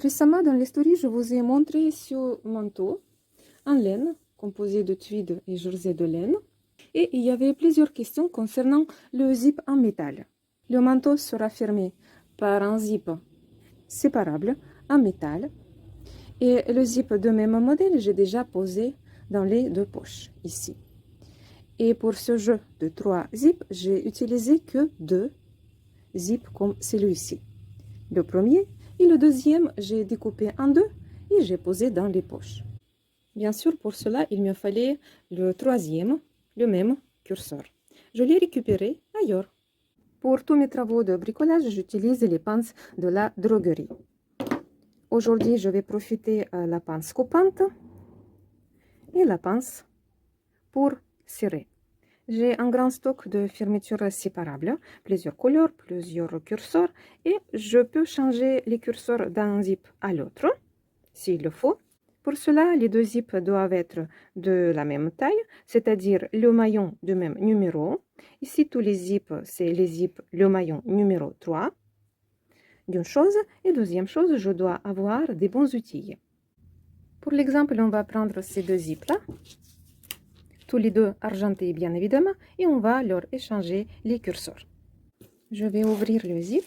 Récemment, dans les stories, je vous ai montré ce manteau en laine, composé de tweed et jersey de laine. Et il y avait plusieurs questions concernant le zip en métal. Le manteau sera fermé par un zip séparable en métal. Et le zip de même modèle, j'ai déjà posé dans les deux poches, ici. Et pour ce jeu de 3 zips, j'ai utilisé que 2 zips comme celui-ci. Le premier et le deuxième, j'ai découpé en 2 et j'ai posé dans les poches. Bien sûr, pour cela, il me fallait le troisième, le même curseur. Je l'ai récupéré ailleurs. Pour tous mes travaux de bricolage, j'utilise les pinces de la droguerie. Aujourd'hui, je vais profiter de la pince coupante et la pince pour serrer. J'ai un grand stock de fermetures séparables, plusieurs couleurs, plusieurs curseurs, et je peux changer les curseurs d'un zip à l'autre, s'il le faut. Pour cela, les deux zips doivent être de la même taille, c'est-à-dire le maillon du même numéro. Ici, tous les zips, c'est les zips, le maillon numéro 3. D'une chose, et deuxième chose, je dois avoir des bons outils. Pour l'exemple, on va prendre ces deux zips-là, tous les deux argentés bien évidemment, et on va leur échanger les curseurs. Je vais ouvrir le zip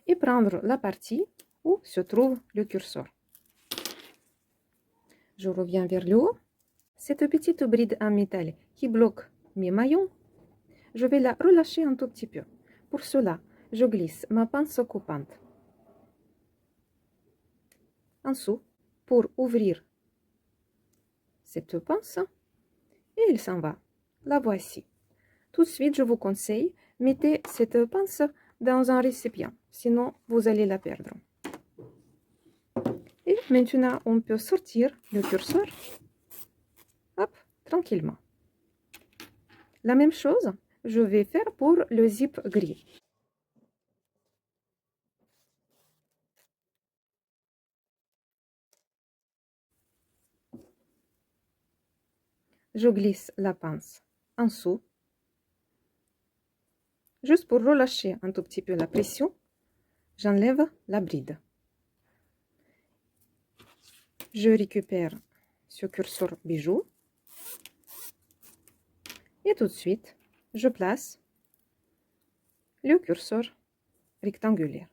et prendre la partie où se trouve le curseur. Je reviens vers le haut. Cette petite bride en métal qui bloque mes maillons, je vais la relâcher un tout petit peu. Pour cela, je glisse ma pince coupante en dessous pour ouvrir cette pince et elle s'en va. La voici. Tout de suite, je vous conseille, mettez cette pince dans un récipient, sinon vous allez la perdre. Et maintenant, on peut sortir le curseur, hop, tranquillement. La même chose, je vais faire pour le zip gris. Je glisse la pince en dessous, juste pour relâcher un tout petit peu la pression. J'enlève la bride. Je récupère ce curseur bijou. Et tout de suite, je place le curseur rectangulaire.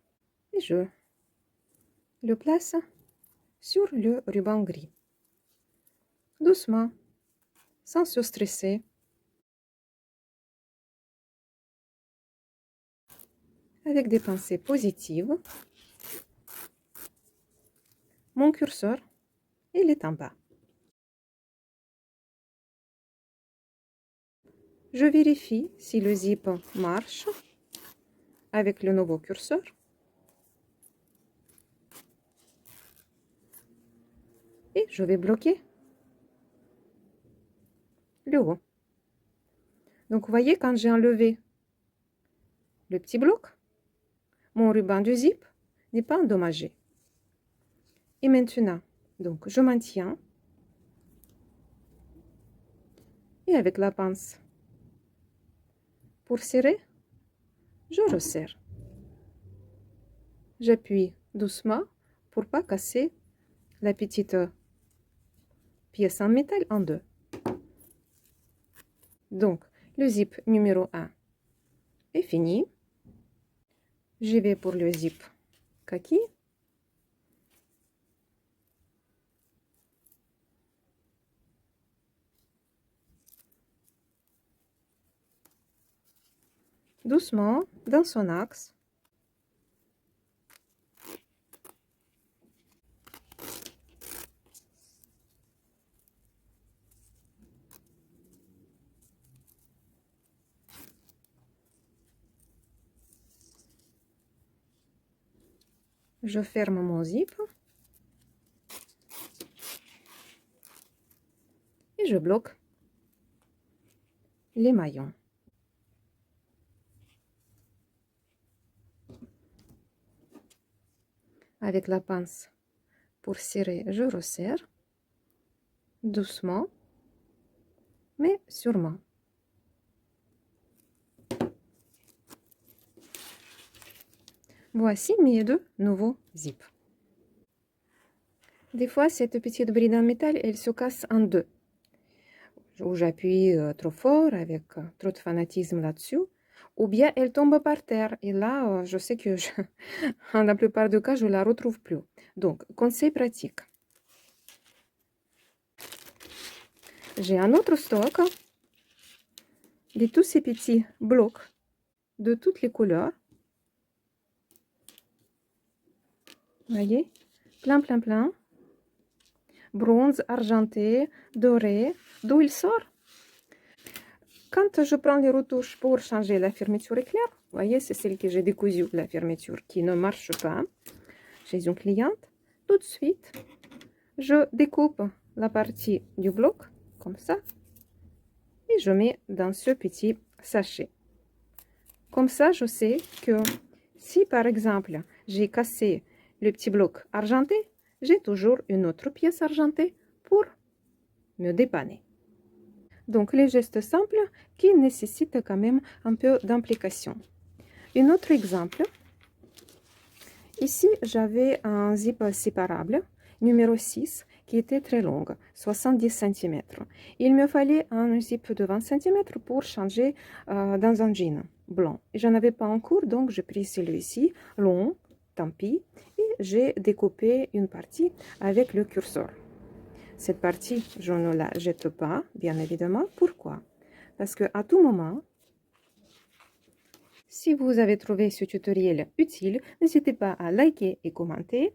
Et je le place sur le ruban gris. Doucement, sans se stresser. Avec des pensées positives, mon curseur, il est en bas. Je vérifie si le zip marche avec le nouveau curseur. Et je vais bloquer le haut. Donc, vous voyez, quand j'ai enlevé le petit bloc, mon ruban du zip n'est pas endommagé. Et maintenant, donc, je maintiens. Et avec la pince pour serrer, je resserre. J'appuie doucement pour ne pas casser la petite pièce en métal en deux. Donc, le zip numéro 1 est fini. Je vais pour le zip kaki. Doucement, dans son axe. Je ferme mon zip. Et je bloque les maillons. Avec la pince pour serrer, je resserre doucement, mais sûrement. Voici mes deux nouveaux zips. Des fois, cette petite bride en métal, elle se casse en deux. Ou j'appuie trop fort, avec trop de fanatisme là-dessus, ou bien elle tombe par terre. Et là, je sais que en la plupart des cas, je ne la retrouve plus. Donc, conseil pratique. J'ai un autre stock de tous ces petits blocs de toutes les couleurs. Voyez, plein, plein, plein. Bronze, argenté, doré. D'où il sort? Quand je prends les retouches pour changer la fermeture éclair, vous voyez, c'est celle que j'ai décousue, la fermeture qui ne marche pas chez une cliente. Tout de suite, je découpe la partie du bloc, comme ça, et je mets dans ce petit sachet. Comme ça, je sais que si, par exemple, j'ai cassé le petit bloc argenté, j'ai toujours une autre pièce argentée pour me dépanner. Donc, les gestes simples qui nécessitent quand même un peu d'implication. Un autre exemple. Ici, j'avais un zip séparable, numéro 6, qui était très long, 70 cm. Il me fallait un zip de 20 cm pour changer dans un jean blanc. J'en avais pas en cours, donc j'ai pris celui-ci, long, tant pis, et j'ai découpé une partie avec le curseur. Cette partie, je ne la jette pas, bien évidemment. Pourquoi? Parce qu'à tout moment, si vous avez trouvé ce tutoriel utile, n'hésitez pas à liker et commenter.